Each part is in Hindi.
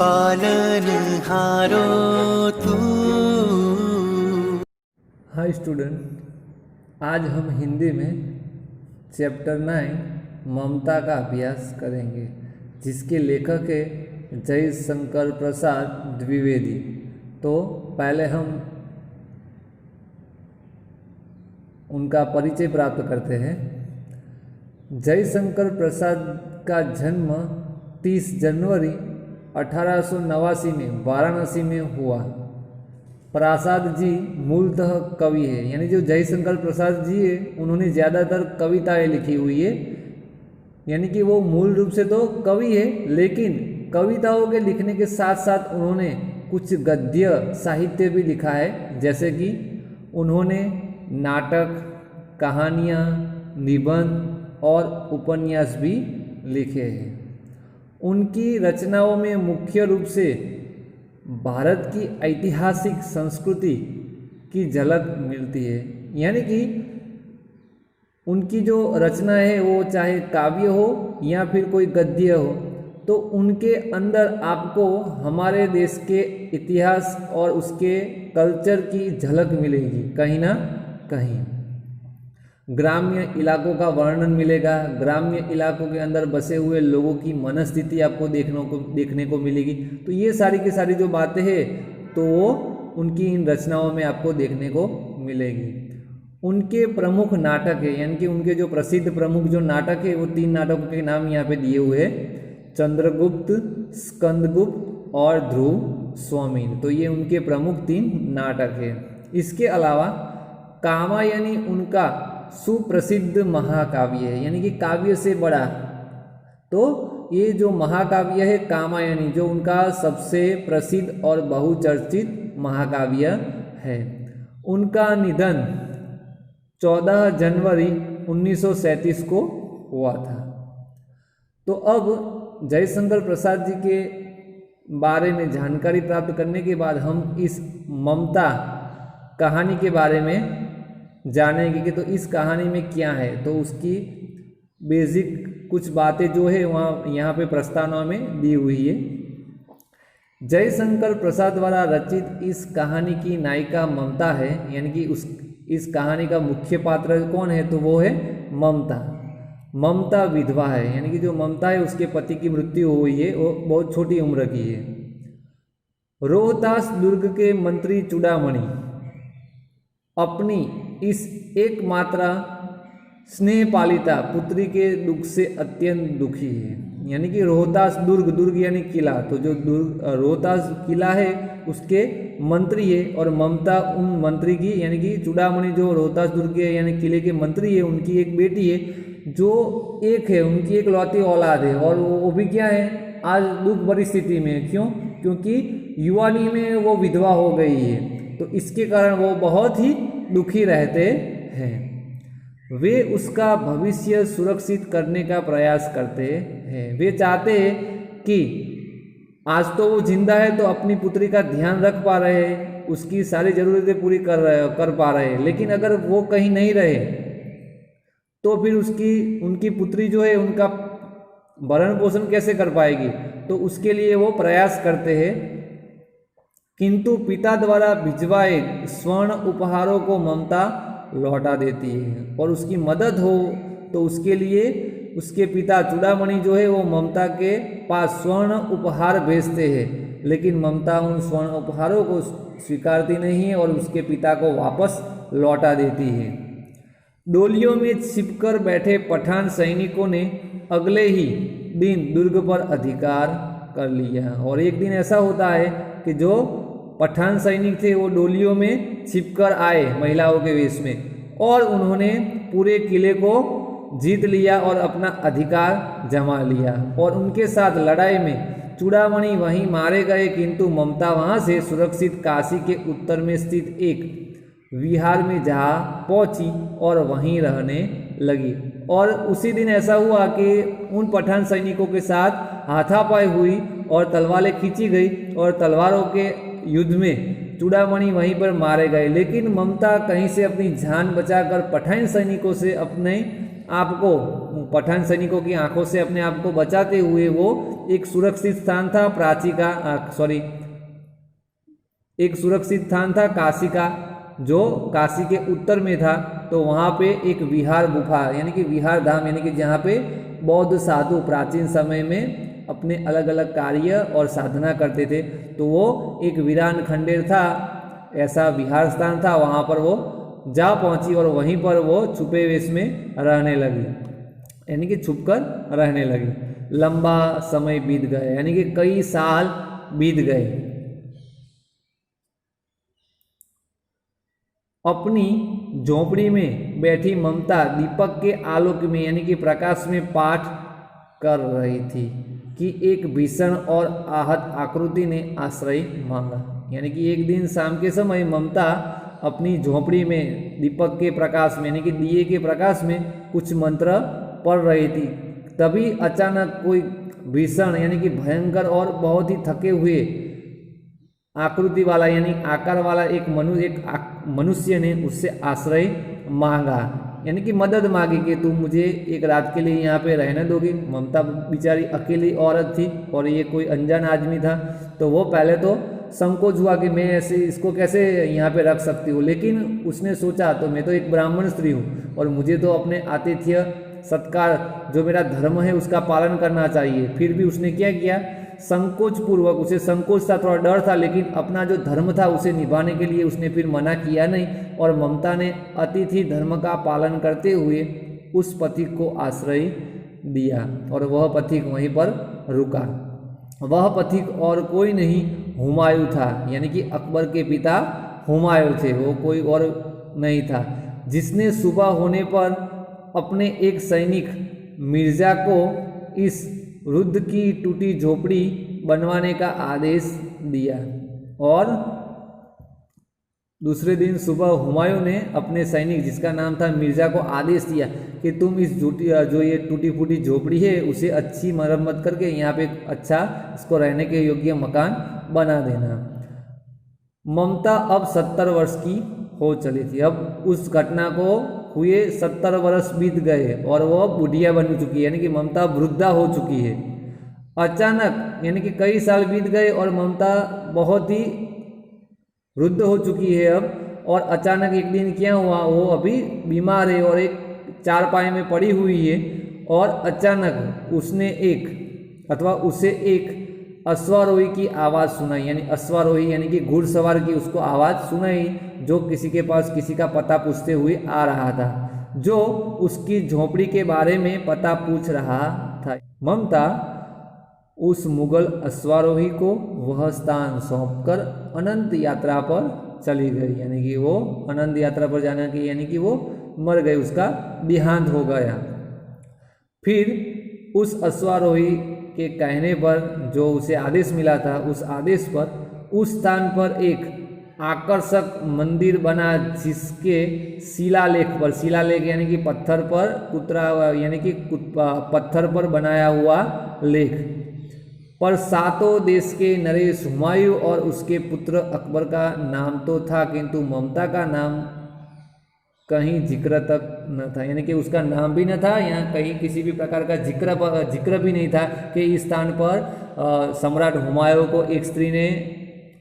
पालनहारो तू। हाय स्टूडेंट, आज हम हिंदी में चैप्टर 9 ममता का अभ्यास करेंगे, जिसके लेखक है जयशंकर प्रसाद द्विवेदी। तो पहले हम उनका परिचय प्राप्त करते हैं। जयशंकर प्रसाद का जन्म 30 जनवरी 1889 में वाराणसी में हुआ। प्रसाद जी मूलतः कवि है, यानी जो जयशंकर प्रसाद जी है उन्होंने ज़्यादातर कविताएं लिखी हुई है, यानी कि वो मूल रूप से तो कवि है, लेकिन कविताओं के लिखने के साथ साथ उन्होंने कुछ गद्य साहित्य भी लिखा है। जैसे कि उन्होंने नाटक, कहानियाँ, निबंध और उपन्यास भी लिखे हैं। उनकी रचनाओं में मुख्य रूप से भारत की ऐतिहासिक संस्कृति की झलक मिलती है, यानी कि उनकी जो रचना है वो चाहे काव्य हो या फिर कोई गद्य हो, तो उनके अंदर आपको हमारे देश के इतिहास और उसके कल्चर की झलक मिलेगी। कहीं ना कहीं ग्राम्य इलाकों का वर्णन मिलेगा, ग्राम्य इलाकों के अंदर बसे हुए लोगों की मनस्थिति आपको देखने को मिलेगी। तो ये सारी की सारी जो बातें हैं तो वो उनकी इन रचनाओं में आपको देखने को मिलेगी। उनके प्रमुख नाटक है, यानी कि उनके जो प्रसिद्ध प्रमुख जो नाटक है वो 3 नाटकों के नाम यहाँ पे दिए हुए हैं, चंद्रगुप्त, स्कंदगुप्त और ध्रुव स्वामी। तो ये उनके प्रमुख 3 नाटक है। इसके अलावा कामायनी उनका सुप्रसिद्ध महाकाव्य है, यानी कि काव्य से बड़ा। तो ये जो महाकाव्य है कामायनी, जो उनका सबसे प्रसिद्ध और बहुचर्चित महाकाव्य है। उनका निधन 14 जनवरी 1937 को हुआ था। तो अब जयशंकर प्रसाद जी के बारे में जानकारी प्राप्त करने के बाद हम इस ममता कहानी के बारे में जानेंगे कि तो इस कहानी में क्या है। तो उसकी बेसिक कुछ बातें जो है वहाँ यहाँ पे प्रस्तावना में दी हुई है। जयशंकर प्रसाद द्वारा रचित इस कहानी की नायिका ममता है, यानी कि इस कहानी का मुख्य पात्र कौन है, तो वो है ममता। ममता विधवा है, यानी कि जो ममता है उसके पति की मृत्यु हुई है, वो बहुत छोटी उम्र की है। रोहतास दुर्ग के मंत्री चूड़ामणि अपनी इस एकमात्र स्नेहपालिता पुत्री के दुख से अत्यंत दुखी है। यानी कि रोहतास दुर्ग यानी किला, तो जो रोहतास किला है उसके मंत्री है, और ममता उन मंत्री की, यानी कि चूड़ामणि जो रोहतास दुर्ग के यानी किले के मंत्री है, उनकी एक बेटी है जो एक है, उनकी एक लौती औलाद है। और वो भी क्या है, आज दुख भरी स्थिति में। क्यों? क्योंकि युवानी में वो विधवा हो गई है, तो इसके कारण वो बहुत ही दुखी रहते हैं। वे उसका भविष्य सुरक्षित करने का प्रयास करते हैं। वे चाहते हैं कि आज तो वो जिंदा है तो अपनी पुत्री का ध्यान रख पा रहे हैं, उसकी सारी ज़रूरतें पूरी कर पा रहे हैं, लेकिन अगर वो कहीं नहीं रहे तो फिर उनकी पुत्री जो है उनका भरण पोषण कैसे कर पाएगी। तो उसके लिए वो प्रयास करते हैं, किंतु पिता द्वारा भिजवाए स्वर्ण उपहारों को ममता लौटा देती है। और उसकी मदद हो तो उसके लिए उसके पिता चूड़ामणि जो है वो ममता के पास स्वर्ण उपहार भेजते हैं, लेकिन ममता उन स्वर्ण उपहारों को स्वीकारती नहीं है और उसके पिता को वापस लौटा देती है। डोलियों में छिपकर बैठे पठान सैनिकों ने अगले ही दिन दुर्ग पर अधिकार कर लिया। और एक दिन ऐसा होता है कि जो पठान सैनिक थे वो डोलियों में छिपकर आए महिलाओं के वेश में, और उन्होंने पूरे किले को जीत लिया और अपना अधिकार जमा लिया। और उनके साथ लड़ाई में चूड़ामणि वहीं मारे गए, किंतु ममता वहां से सुरक्षित काशी के उत्तर में स्थित एक विहार में जा पहुंची और वहीं रहने लगी। और उसी दिन ऐसा हुआ कि उन पठान सैनिकों के साथ हाथापाई हुई और तलवारें खींची गई, और तलवारों के युद्ध में चूड़ामणि वहीं पर मारे गए। लेकिन ममता कहीं से अपनी जान बचाकर पठान सैनिकों से अपने आप को, पठान सैनिकों की आंखों से अपने आप को बचाते हुए वो एक सुरक्षित स्थान था एक सुरक्षित स्थान था काशी का, जो काशी के उत्तर में था। तो वहाँ पे एक विहार गुफा यानी कि विहार धाम यानी कि जहाँ पे बौद्ध साधु प्राचीन समय में अपने अलग अलग कार्य और साधना करते थे, तो वो एक वीरान खंडेर था, ऐसा विहार स्थान था। वहाँ पर वो जा पहुँची और वहीं पर वो छुपे वेश में रहने लगी, यानी कि छुपकर रहने लगी। लंबा समय बीत गया, यानी कि कई साल बीत गए। अपनी झोपड़ी में बैठी ममता दीपक के आलोक में यानी कि प्रकाश में पाठ कर रही थी कि एक भीषण और आहत आकृति ने आश्रय मांगा। यानी कि एक दिन शाम के समय ममता अपनी झोपड़ी में दीपक के प्रकाश में यानी कि दिए के प्रकाश में कुछ मंत्र पढ़ रही थी। तभी अचानक कोई भीषण यानी कि भयंकर और बहुत ही थके हुए आकृति वाला यानी आकार वाला एक मनुष्य ने उससे आश्रय मांगा, यानी कि मदद मांगी कि तुम मुझे एक रात के लिए यहाँ पे रहने दोगी। ममता बेचारी अकेली औरत थी और ये कोई अनजान आदमी था, तो वो पहले तो संकोच हुआ कि मैं ऐसे इसको कैसे यहाँ पे रख सकती हूँ। लेकिन उसने सोचा तो मैं तो एक ब्राह्मण स्त्री हूँ और मुझे तो अपने आतिथ्य सत्कार जो मेरा धर्म है उसका पालन करना चाहिए। फिर भी उसने क्या किया, संकोच पूर्वक, उसे संकोच था, थोड़ा डर था, लेकिन अपना जो धर्म था उसे निभाने के लिए उसने फिर मना किया नहीं। और ममता ने अतिथि धर्म का पालन करते हुए उस पथिक को आश्रय दिया और वह पथिक वहीं पर रुका। वह पथिक और कोई नहीं हुमायूं था, यानी कि अकबर के पिता हुमायूं थे, वो कोई और नहीं था, जिसने सुबह होने पर अपने एक सैनिक मिर्जा को इस रुद्ध की टूटी झोपड़ी बनवाने का आदेश दिया। और दूसरे दिन सुबह हुमायूं ने अपने सैनिक जिसका नाम था मिर्जा को आदेश दिया कि तुम इस जो ये टूटी फूटी झोपड़ी है उसे अच्छी मरम्मत करके यहाँ पे अच्छा इसको रहने के योग्य मकान बना देना। ममता अब 70 वर्ष की हो चली थी। अब उस घटना को हुए 70 वर्ष बीत गए और वह बुढ़िया बन चुकी है, यानी कि ममता वृद्धा हो चुकी है। अचानक यानी कि कई साल बीत गए और ममता बहुत ही वृद्ध हो चुकी है अब। और अचानक एक दिन क्या हुआ, वो अभी बीमार है और एक चारपाई में पड़ी हुई है और अचानक उसे एक अश्वारोही की आवाज़ सुनाई, यानी अश्वारोही यानी कि घुड़सवार की उसको आवाज़ सुनाई, जो किसी के पास किसी का पता पूछते हुए आ रहा था, जो उसकी झोपड़ी के बारे में पता पूछ रहा था। ममता उस मुगल अश्वारोही को वह स्थान सौंपकर अनंत यात्रा पर चली गई, यानी कि वो अनंत यात्रा पर जाने की, यानी कि वो मर गई, उसका देहांत हो गया। फिर उस अश्वारोही के कहने पर जो उसे आदेश मिला था, उस आदेश पर उस स्थान पर एक आकर्षक मंदिर बना, जिसके शिलालेख यानी कि पत्थर पर यानी कि पत्थर पर बनाया हुआ लेख पर सातों देश के नरेश हुमायूं और उसके पुत्र अकबर का नाम तो था, किंतु ममता का नाम कहीं जिक्र तक न था, यानी कि उसका नाम भी न था, यहाँ कहीं किसी भी प्रकार का जिक्र भी नहीं था कि इस स्थान पर सम्राट हुमायूं को एक स्त्री ने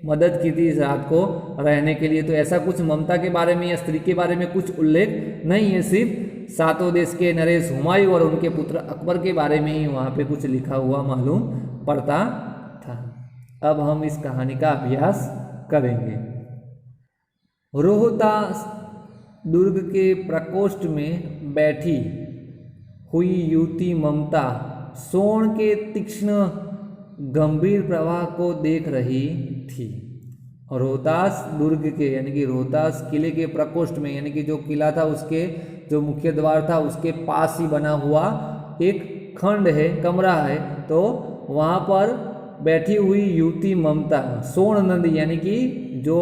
मदद की थी इस रात को रहने के लिए। तो ऐसा कुछ ममता के बारे में या स्त्री के बारे में कुछ उल्लेख नहीं है, सिर्फ सातों देश के नरेश हुमायूं और उनके पुत्र अकबर के बारे में ही वहाँ पे कुछ लिखा हुआ मालूम पड़ता था। अब हम इस कहानी का अभ्यास करेंगे। रोहतास दुर्ग के प्रकोष्ठ में बैठी हुई युवती ममता सोन के तीक्ष्ण गंभीर प्रवाह को देख रही थी। रोहतास दुर्ग के यानी कि रोहतास किले के प्रकोष्ठ में, यानी कि जो किला था उसके जो मुख्य द्वार था उसके पास ही बना हुआ एक खंड है, कमरा है, तो वहाँ पर बैठी हुई युवती ममता सोन नदी, यानी कि जो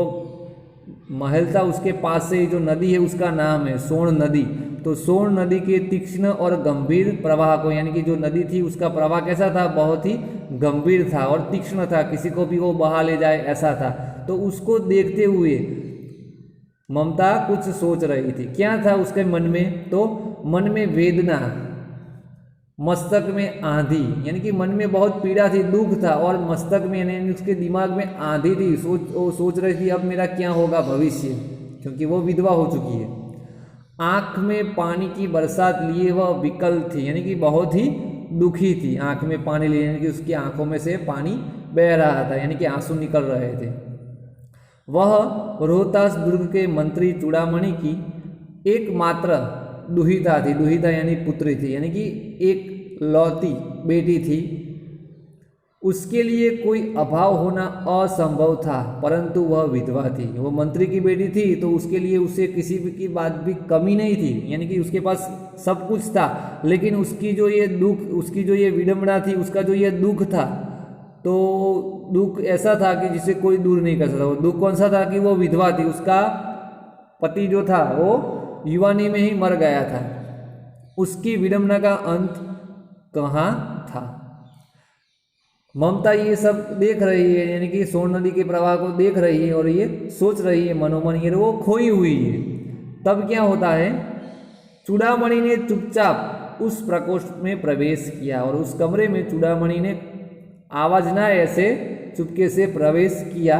महल था उसके पास से जो नदी है उसका नाम है सोन नदी। तो सोन नदी के तीक्ष्ण और गंभीर प्रवाह को, यानी कि जो नदी थी उसका प्रवाह कैसा था, बहुत ही गंभीर था और तीक्ष्ण था, किसी को भी वो बहा ले जाए ऐसा था। तो उसको देखते हुए ममता कुछ सोच रही थी। क्या था उसके मन में, तो मन में वेदना, मस्तक में आंधी, यानी कि मन में बहुत पीड़ा थी, दुख था, और मस्तक में यानी उसके दिमाग में आंधी थी, वो सोच रही थी अब मेरा क्या होगा भविष्य, क्योंकि वो विधवा हो चुकी है। आंख में पानी की बरसात लिए वह विकल थी, यानी कि बहुत ही दुखी थी, आंख में पानी लिए, यानी कि उसकी आंखों में से पानी बह रहा था, यानी कि आंसू निकल रहे थे। वह रोहतास दुर्ग के मंत्री चूड़ामणि की एकमात्र दुहिता थी, दुहिता यानी पुत्री थी, यानी कि एक लौती बेटी थी। उसके लिए कोई अभाव होना असंभव था, परंतु वह विधवा थी, वो मंत्री की बेटी थी, तो उसके लिए उसे किसी भी की बात भी कमी नहीं थी, यानी कि उसके पास सब कुछ था, लेकिन उसकी जो ये दुख, उसकी जो ये विडंबना थी, उसका जो ये दुख था, तो दुख ऐसा था कि जिसे कोई दूर नहीं कर सकता। वो दुख कौन सा था कि वो विधवा थी, उसका पति जो था वो युवानी में ही मर गया था। उसकी विडंबना का अंत कहाँ था। ममता ये सब देख रही है, यानी कि सोन नदी के प्रवाह को देख रही है और ये सोच रही है मनोमन, ये वो खोई हुई है। तब क्या होता है, चूड़ामणि ने चुपचाप उस प्रकोष्ठ में प्रवेश किया, और उस कमरे में चूड़ामणि ने आवाज ना ऐसे चुपके से प्रवेश किया।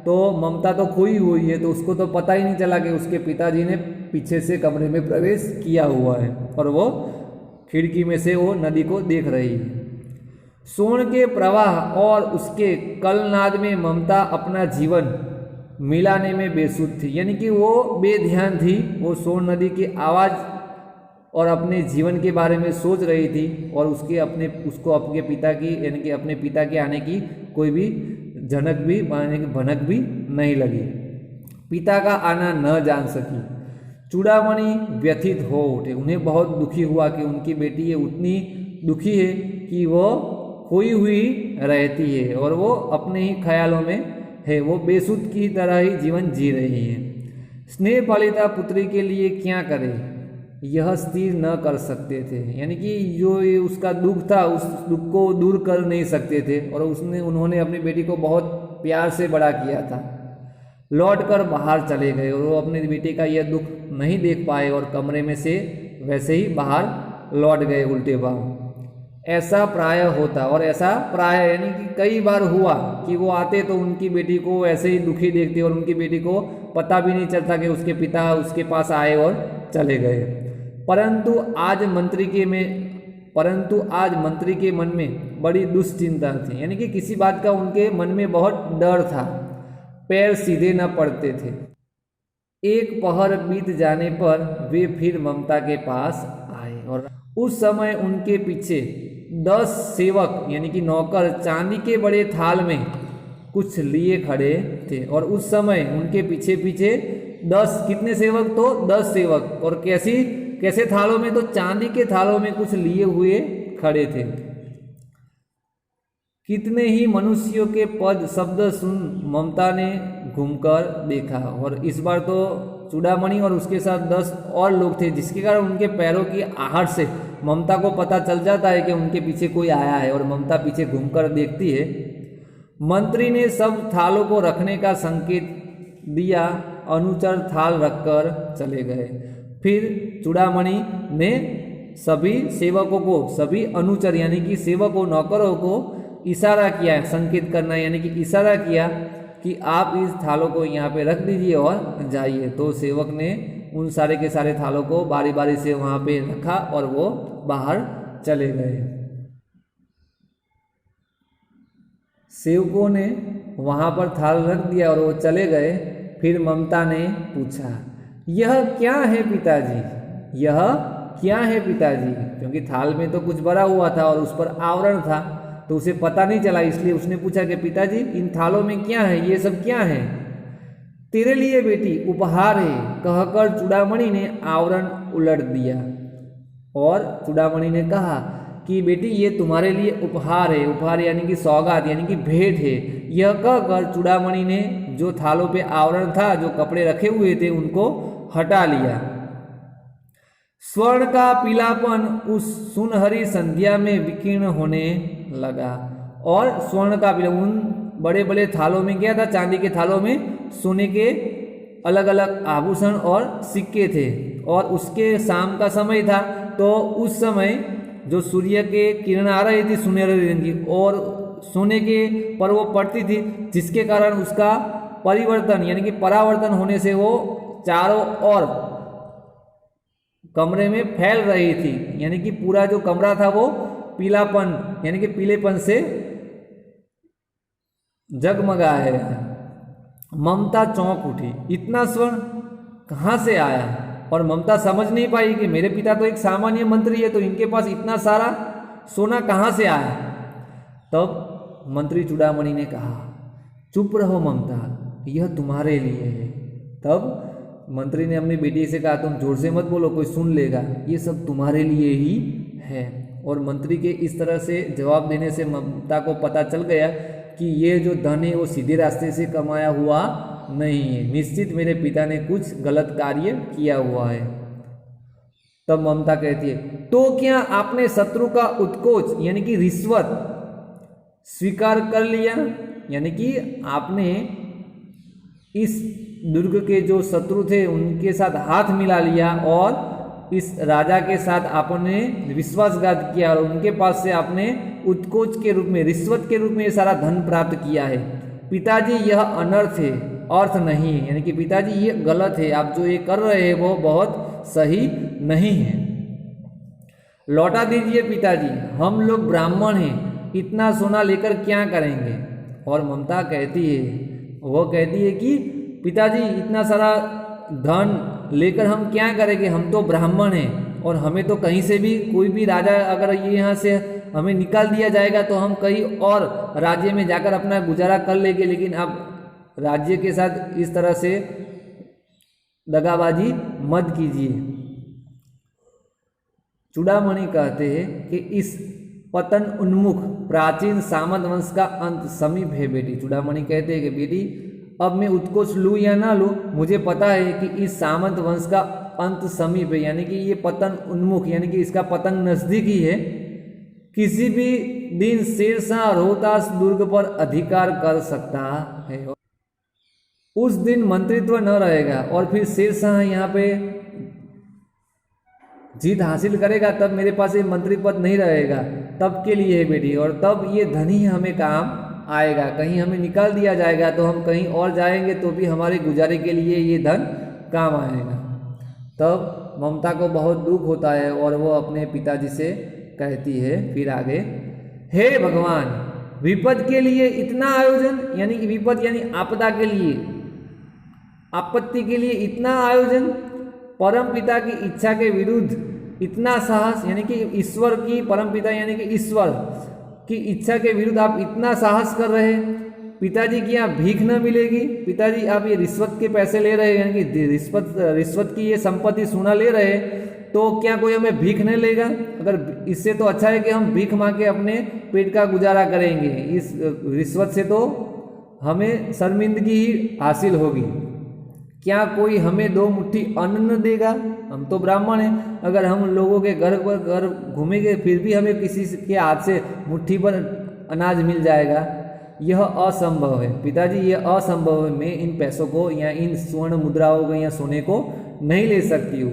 तो ममता तो खोई हुई है, तो उसको तो पता ही नहीं चला कि उसके पिताजी ने पीछे से कमरे में प्रवेश किया हुआ है, और वो खिड़की में से वो नदी को देख रही है। सोन के प्रवाह और उसके कलनाद में ममता अपना जीवन मिलाने में बेसुध थी, यानी कि वो बेध्यान थी, वो सोन नदी की आवाज़ और अपने जीवन के बारे में सोच रही थी, और उसको अपने पिता की, यानी कि अपने पिता के आने की कोई भी झनक भी, यानी कि भनक भी नहीं लगी, पिता का आना न जान सकी। चूड़ामणि व्यथित हो उठे, उन्हें बहुत दुखी हुआ कि उनकी बेटी ये उतनी दुखी है कि वो खोई हुई रहती है, और वो अपने ही ख्यालों में है, वो बेसुध की तरह ही जीवन जी रही है। स्नेह पालिता पुत्री के लिए क्या करे, यह स्थिर न कर सकते थे, यानी कि जो ये उसका दुख था, उस दुख को दूर कर नहीं सकते थे, और उन्होंने अपनी बेटी को बहुत प्यार से बड़ा किया था। लौट कर बाहर चले गए, और वो अपनी बेटी का यह दुख नहीं देख पाए, और कमरे में से वैसे ही बाहर लौट गए उल्टे पांव। ऐसा प्राय होता, और ऐसा प्राय यानी कि कई बार हुआ कि वो आते तो उनकी बेटी को ऐसे ही दुखी देखते, और उनकी बेटी को पता भी नहीं चलता कि उसके पिता उसके पास आए और चले गए। परंतु आज मंत्री के मन में बड़ी दुश्चिंता थी, यानी कि किसी बात का उनके मन में बहुत डर था, पैर सीधे न पड़ते थे। एक पहर बीत जाने पर वे फिर ममता के पास आए, और उस समय उनके पीछे 10 सेवक यानी कि नौकर चांदी के बड़े थाल में कुछ लिए खड़े थे, और उस समय उनके पीछे पीछे 10 कितने सेवक, तो 10 सेवक, और कैसे थालों में, तो चांदी के थालों में कुछ लिए हुए खड़े थे। कितने ही मनुष्यों के पद शब्द सुन ममता ने घूमकर देखा, और इस बार तो चूड़ामणि और उसके साथ 10 और लोग थे, जिसके कारण उनके पैरों की आहट से ममता को पता चल जाता है कि उनके पीछे कोई आया है, और ममता पीछे घूमकर देखती है। मंत्री ने सब थालों को रखने का संकेत दिया, अनुचर थाल रखकर चले गए। फिर चूड़ामणि ने सभी सेवकों को, सभी अनुचर यानी कि सेवकों नौकरों को इशारा किया, संकेत करना यानी कि इशारा किया कि आप इस थालों को यहाँ पे रख दीजिए और जाइए। तो सेवक ने उन सारे के सारे थालों को बारी बारी से वहाँ पे रखा, और वो बाहर चले गए। सेवकों ने वहाँ पर थाल रख दिया और वो चले गए। फिर ममता ने पूछा, यह क्या है पिताजी, यह क्या है पिताजी, क्योंकि थाल में तो कुछ भरा हुआ था और उस पर आवरण था, तो उसे पता नहीं चला, इसलिए उसने पूछा कि पिताजी इन थालों में क्या है, ये सब क्या है। तेरे लिए बेटी उपहार है, कहकर चूड़ामणि ने आवरण उलट दिया, और चूड़ामणि ने कहा कि बेटी ये तुम्हारे लिए उपहार है, उपहार यानी कि सौगात यानी कि भेंट है। यह कहकर चूड़ामणि ने जो थालों पे आवरण था, जो कपड़े रखे हुए थे, उनको हटा लिया। स्वर्ण का पीलापन उस सुनहरी संध्या में विकीर्ण होने लगा, और स्वर्ण का पीला, उन बड़े बड़े थालों में क्या था, चांदी के थालों में सोने के अलग अलग आभूषण और सिक्के थे, और उसके शाम का समय था, तो उस समय जो सूर्य के किरण आ रही थी सुनहरे रंग की और सोने के पर वो पड़ती थी, जिसके कारण उसका परिवर्तन यानी कि परावर्तन होने से वो चारों ओर कमरे में फैल रही थी, यानी कि पूरा जो कमरा था वो पीलापन यानी कि पीलेपन से जगमगा है। ममता चौंक उठी, इतना स्वर्ण कहाँ से आया? और ममता समझ नहीं पाई कि मेरे पिता तो एक सामान्य मंत्री है, तो इनके पास इतना सारा सोना कहाँ से आया? तब मंत्री चूड़ामणि ने कहा, चुप रहो ममता, यह तुम्हारे लिए है। तब मंत्री ने अपनी बेटी से कहा, तुम जोर से मत बोलो, कोई सुन लेगा, ये सब तुम्हारे लिए ही है। और मंत्री के इस तरह से जवाब देने से ममता को पता चल गया कि ये जो धन है वो सीधे रास्ते से कमाया हुआ नहीं है, निश्चित मेरे पिता ने कुछ गलत कार्य किया हुआ है। तब ममता कहती है, तो क्या आपने शत्रु का उत्कोच यानी कि रिश्वत स्वीकार कर लिया? यानी कि आपने इस दुर्ग के जो शत्रु थे उनके साथ हाथ मिला लिया और इस राजा के साथ आपने विश्वासघात किया और उनके पास से आपने उत्कोच के रूप में, रिश्वत के रूप में ये सारा धन प्राप्त किया है। पिताजी यह अनर्थ है, अर्थ नहीं है, यानी कि पिताजी ये गलत है, आप जो ये कर रहे हैं वो बहुत सही नहीं है। लौटा दीजिए पिताजी, हम लोग ब्राह्मण हैं, इतना सोना लेकर क्या करेंगे? और ममता कहती है, वो कहती है कि पिताजी इतना सारा धन लेकर हम क्या करेंगे, हम तो ब्राह्मण हैं और हमें तो कहीं से भी कोई भी राजा अगर ये यहाँ से हमें निकाल दिया जाएगा तो हम कहीं और राज्य में जाकर अपना गुजारा कर लेंगे, लेकिन अब राज्य के साथ इस तरह से दगाबाजी मत कीजिए। चूड़ामणि कहते हैं कि इस पतन उन्मुख प्राचीन सामंत वंश का अंत समीप है बेटी। चूड़ामणि कहते हैं कि बेटी अब मैं उत्कोच लूँ या ना लूँ, मुझे पता है कि इस सामंत वंश का अंत समीप है, यानी कि ये पतन उन्मुख यानी कि इसका पतन नजदीक ही है। किसी भी दिन शेरशाह रोहतास दुर्ग पर अधिकार कर सकता है। उस दिन मंत्रित्व न रहेगा और फिर शेरशाह यहाँ पे जीत हासिल करेगा, तब मेरे पास ये मंत्री पद नहीं रहेगा, तब के लिए है बेटी। और तब ये धन ही हमें काम आएगा, कहीं हमें निकाल दिया जाएगा तो हम कहीं और जाएंगे तो भी हमारे गुजारे के लिए ये धन काम आएगा। तब ममता को बहुत दुख होता है और वो अपने पिताजी से कहती है फिर आगे, हे भगवान, विपद के लिए इतना आयोजन, यानी कि विपद यानी आपदा के लिए, आपत्ति के लिए इतना आयोजन, परम पिता की इच्छा के विरुद्ध इतना साहस, यानी कि ईश्वर की, परम पिता यानी कि ईश्वर की इच्छा के विरुद्ध आप इतना साहस कर रहे हैं। पिताजी की आप भीख न मिलेगी, पिताजी आप ये रिश्वत के पैसे ले रहे हैं, यानी कि रिश्वत की ये संपत्ति सोना ले रहे हैं, तो क्या कोई हमें भीख नहीं लेगा? अगर इससे तो अच्छा है कि हम भीख मांग के अपने पेट का गुजारा करेंगे, इस रिश्वत से तो हमें शर्मिंदगी ही हासिल होगी। क्या कोई हमें 2 मुट्ठी अन्न न देगा? हम तो ब्राह्मण हैं, अगर हम लोगों के घर पर घर घूमेंगे फिर भी हमें किसी के हाथ से मुट्ठी पर अनाज मिल जाएगा? यह असंभव है पिताजी, यह असंभव है। मैं इन पैसों को या इन स्वर्ण मुद्राओं को या सोने को नहीं ले सकती हूँ।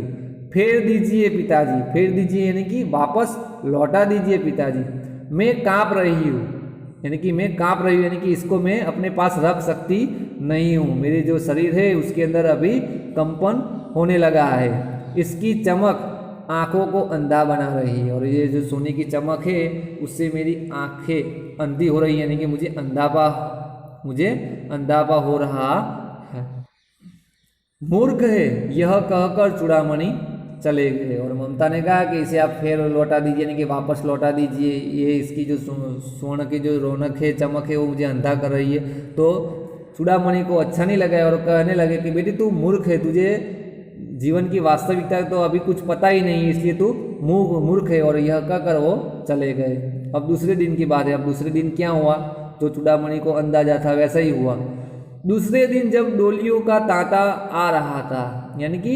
फेर दीजिए पिताजी, फेर दीजिए यानी कि वापस लौटा दीजिए पिताजी। मैं काँप रही हूँ, यानी कि मैं काँप रही हूँ, यानी कि इसको मैं अपने पास रख सकती नहीं हूँ। मेरे जो शरीर है उसके अंदर अभी कंपन होने लगा है। इसकी चमक आँखों को अंधा बना रही है और ये जो सोने की चमक है उससे मेरी आँखें अंधी हो रही है, यानी कि मुझे अंधापा हो रहा है। मूर्ख है, यह कहकर चूड़ामणि चले गए और ममता ने कहा कि इसे आप फिर लौटा दीजिए, यानी कि वापस लौटा दीजिए। ये इसकी जो स्वर्ण की जो रौनक है, चमक है, वो मुझे अंधा कर रही है। तो चूड़ामणि को अच्छा नहीं लगा और कहने लगे कि बेटी तू मूर्ख है, तुझे जीवन की वास्तविकता तो अभी कुछ पता ही नहीं, इसलिए तू मूर्ख है। और यह कहकर वो चले गए। अब दूसरे दिन की बात है। अब दूसरे दिन क्या हुआ, तो चूड़ामणि को अंदाजा था वैसा ही हुआ। दूसरे दिन जब डोलियों का तांता आ रहा था, यानी कि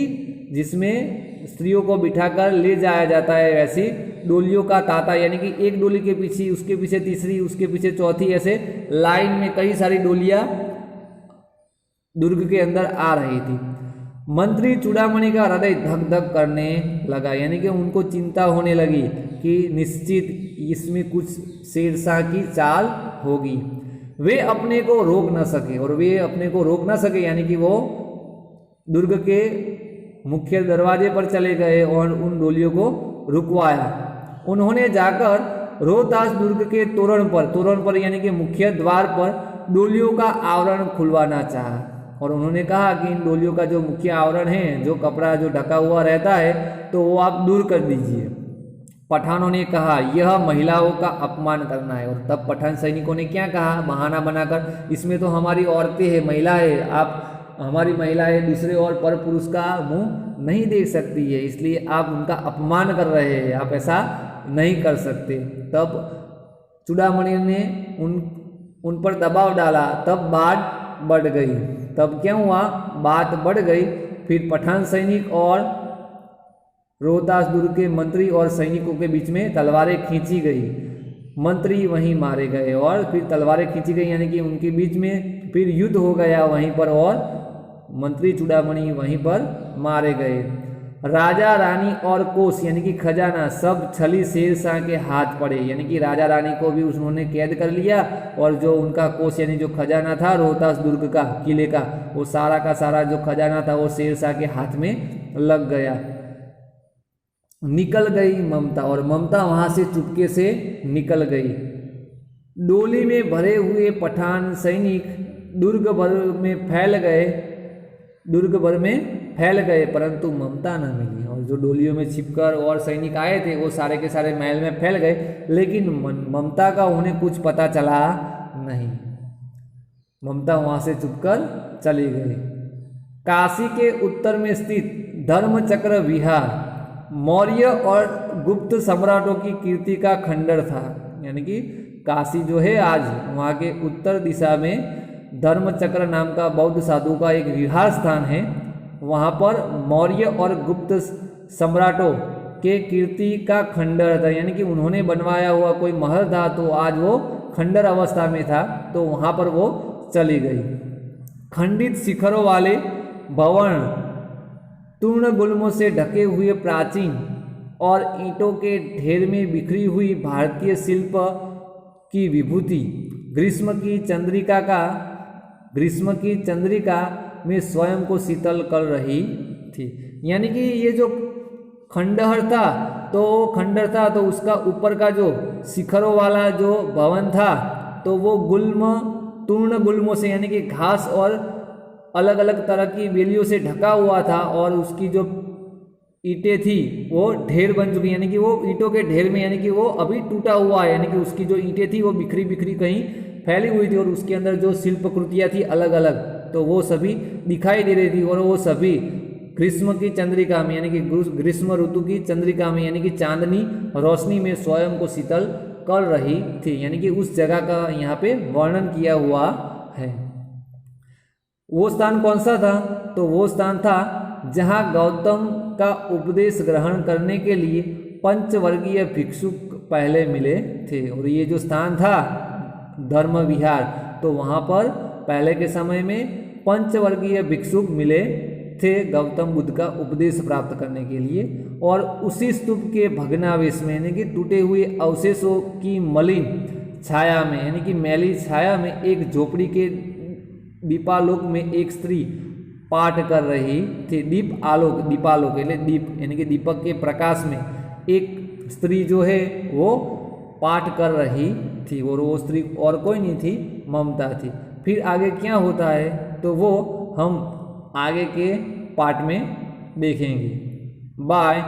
जिसमें स्त्रियों को बिठाकर ले जाया जाता है, वैसी डोलियों का तांता, यानी कि एक डोली के पीछे, उसके पीछे तीसरी, उसके पीछे चौथी, ऐसे लाइन में कई सारी डोलियां दुर्ग के अंदर आ रही थी। मंत्री चूड़ामणि का हृदय धक धक करने लगा, यानी कि उनको चिंता होने लगी कि निश्चित इसमें कुछ शेरशाह की चाल होगी। वे अपने को रोक न सके, और वे अपने को रोक न सके यानी कि वो दुर्ग के मुख्य दरवाजे पर चले गए और उन डोलियों को रुकवाया। उन्होंने जाकर रोहतास दुर्ग के तोरण पर यानी कि मुख्य द्वार पर डोलियों का आवरण खुलवाना चाहा, और उन्होंने कहा कि इन डोलियों का जो मुख्य आवरण है, जो कपड़ा जो ढका हुआ रहता है, तो वो आप दूर कर दीजिए। पठानों ने कहा यह महिलाओं का अपमान करना है, और तब पठान सैनिकों ने क्या कहा, बहाना बनाकर, इसमें तो हमारी औरतें हैं, महिलाएं, आप हमारी महिलाएं दूसरे और पर पुरुष का मुंह नहीं देख सकती है, इसलिए आप उनका अपमान कर रहे हैं, आप ऐसा नहीं कर सकते। तब चूड़ामणि ने उन पर दबाव डाला, तब बात बढ़ गई। तब क्या हुआ, बात बढ़ गई। फिर पठान सैनिक और रोहतास दुर्ग के मंत्री और सैनिकों के बीच में तलवारें खींची गई। मंत्री वहीं मारे गए और फिर तलवारें खींची गई, यानी कि उनके बीच में फिर युद्ध हो गया वहीं पर, और मंत्री चूड़ामणि वहीं पर मारे गए। राजा रानी और कोष यानी कि खजाना सब छली शेरशाह के हाथ पड़े, यानी कि राजा रानी को भी उन्होंने कैद कर लिया, और जो उनका कोष यानी जो खजाना था रोहतास दुर्ग का, किले का, वो सारा का सारा जो खजाना था वो शेरशाह के हाथ में लग गया। निकल गई ममता, और ममता वहां से चुपके से निकल गई। डोली में भरे हुए पठान सैनिक दुर्ग भर में फैल गए, परंतु ममता न मिली, और जो डोलियों में छिपकर और सैनिक आए थे वो सारे के सारे महल में फैल गए, लेकिन ममता का उन्हें कुछ पता चला नहीं। ममता वहां से चुपकर चली गई। काशी के उत्तर में स्थित धर्मचक्र विहार मौर्य और गुप्त सम्राटों की कीर्ति का खंडर था, यानी कि काशी जो है आज वहाँ के उत्तर दिशा में धर्मचक्र नाम का बौद्ध साधु का एक विहार स्थान है। वहाँ पर मौर्य और गुप्त सम्राटों के कीर्ति का खंडर था, यानी कि उन्होंने बनवाया हुआ कोई महल था, तो आज वो खंडर अवस्था में था, तो वहाँ पर वो चली गई। खंडित शिखरों वाले भवन, तूर्ण गुल्मों से ढके हुए प्राचीन और ईंटों के ढेर में बिखरी हुई भारतीय शिल्प की विभूति ग्रीष्म की चंद्रिका में स्वयं को शीतल कर रही थी। यानी कि ये जो खंडहर था तो उसका ऊपर का जो शिखरों वाला जो भवन था, तो वो तूर्ण गुल्मों से यानी कि घास और अलग अलग तरह की बेलियों से ढका हुआ था, और उसकी जो ईंटें थी वो ढेर बन चुकी, यानी कि वो ईंटों के ढेर में, यानी कि वो अभी टूटा हुआ है, यानी कि उसकी जो ईंटें थी वो बिखरी बिखरी कहीं फैली हुई थी, और उसके अंदर जो शिल्प कृतियाँ थी अलग अलग, तो वो सभी दिखाई दे रही थी, और वो सभी ग्रीष्म की चंद्रिका में यानी कि ग्रीष्म ऋतु की चंद्रिका में यानी कि चांदनी रोशनी में स्वयं को शीतल कर रही थी, यानी कि उस जगह का यहाँ पे वर्णन किया हुआ है। वो स्थान कौन सा था, तो वो स्थान था जहाँ गौतम का उपदेश ग्रहण करने के लिए पंचवर्गीय भिक्षुक पहले मिले थे, और ये जो स्थान था धर्म विहार, तो वहाँ पर पहले के समय में पंचवर्गीय भिक्षुक मिले थे गौतम बुद्ध का उपदेश प्राप्त करने के लिए, और उसी स्तूप के भग्नावशेष में यानी कि टूटे हुए अवशेषों की मलिन छाया में यानी कि मैली छाया में एक झोपड़ी के दीपालोक में एक स्त्री पाठ कर रही थी। दीपालोक दीप यानी कि दीपक के प्रकाश में एक स्त्री जो है वो पाठ कर रही थी, और वो स्त्री और कोई नहीं थी, ममता थी। फिर आगे क्या होता है तो वो हम आगे के पार्ट में देखेंगे। बाय।